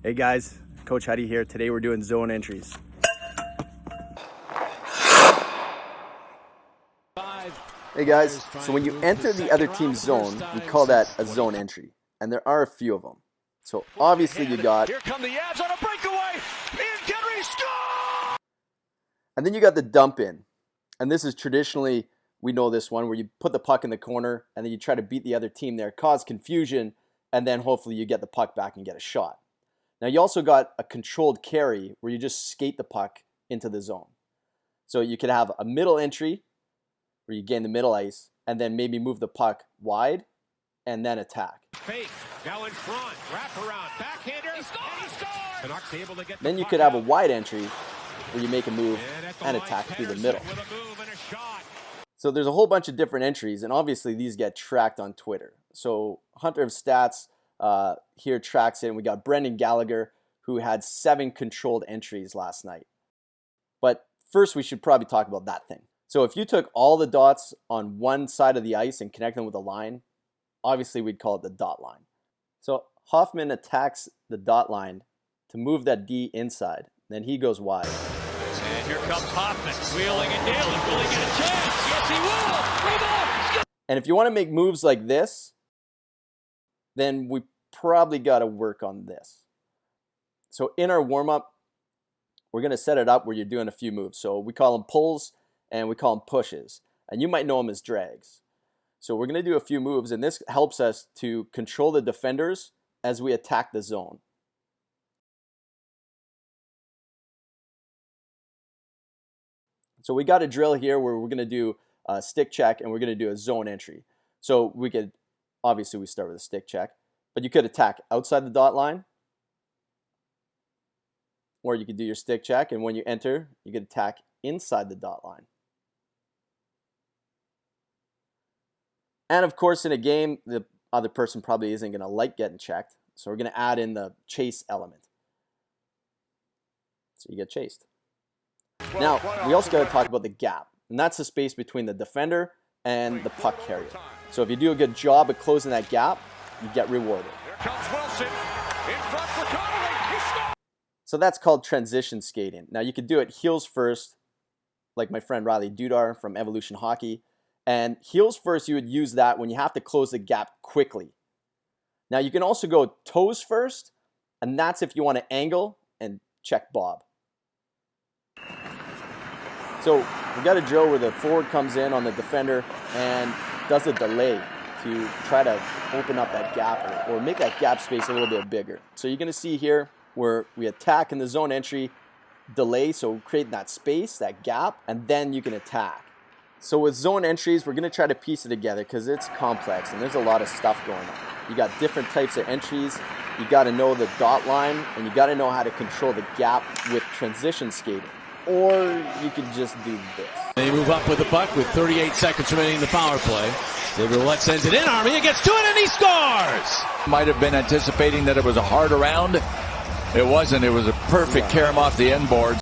Hey guys, Coach Huddy here. Today we're doing zone entries. Hey guys, so when you enter the other team's zone, we call that a zone entry. And there are a few of them. So obviously you got... Here come the Avs on a breakaway! Ian Henry score! And then you got the dump in. And this is traditionally, we know this one, where you put the puck in the corner and then you try to beat the other team there, cause confusion, and then hopefully you get the puck back and get a shot. Now you also got a controlled carry where you just skate the puck into the zone. So you could have a middle entry where you gain the middle ice and then maybe move the puck wide and then attack. Fake, now in front, wrap around, backhander, and he scores! Then you could have a wide entry where you make a move and attack through the middle. So there's a whole bunch of different entries, and obviously these get tracked on Twitter. So Hunter of Stats here tracks it, and we got Brendan Gallagher, who had 7 controlled entries last night. But first we should probably talk about that thing. So if you took all the dots on one side of the ice and connect them with a line, obviously we'd call it the dot line. So Hoffman attacks the dot line to move that D inside. Then he goes wide. And here comes Hoffman, wheeling and dealing. Will he get a chance? Yes, he will! Rebound! And if you want to make moves like this, then we probably got to work on this. So in our warm-up, we're going to set it up where you're doing a few moves. So we call them pulls and we call them pushes. And you might know them as drags. So we're going to do a few moves, and this helps us to control the defenders as we attack the zone. So we got a drill here where we're going to do a stick check and we're going to do a zone entry. So we could, obviously we start with a stick check, but you could attack outside the dot line, or you could do your stick check, and when you enter, you could attack inside the dot line. And of course, in a game, the other person probably isn't going to like getting checked, so we're going to add in the chase element. So you get chased. Now, we also got to talk about the gap, and that's the space between the defender and the puck carrier. So if you do a good job of closing that gap, you get rewarded. Here comes Wilson, in front for Connolly, so that's called transition skating. Now you could do it heels first, like my friend Riley Dudar from Evolution Hockey. And heels first, you would use that when you have to close the gap quickly. Now you can also go toes first, and that's if you want to angle and check Bob. So we got a drill where the forward comes in on the defender and does a delay to try to open up that gap or make that gap space a little bit bigger. So you're going to see here where we attack in the zone entry, delay, so create that space, that gap, and then you can attack. So with zone entries, we're going to try to piece it together because it's complex and there's a lot of stuff going on. You got different types of entries. You got to know the dot line, and you got to know how to control the gap with transition skating. Or you could just do this. They move up with the puck with 38 seconds remaining in the power play. David Roulette sends it in. Armia gets to it, and he scores! Might have been anticipating that it was a hard around. It wasn't. It was a perfect carom off the end board.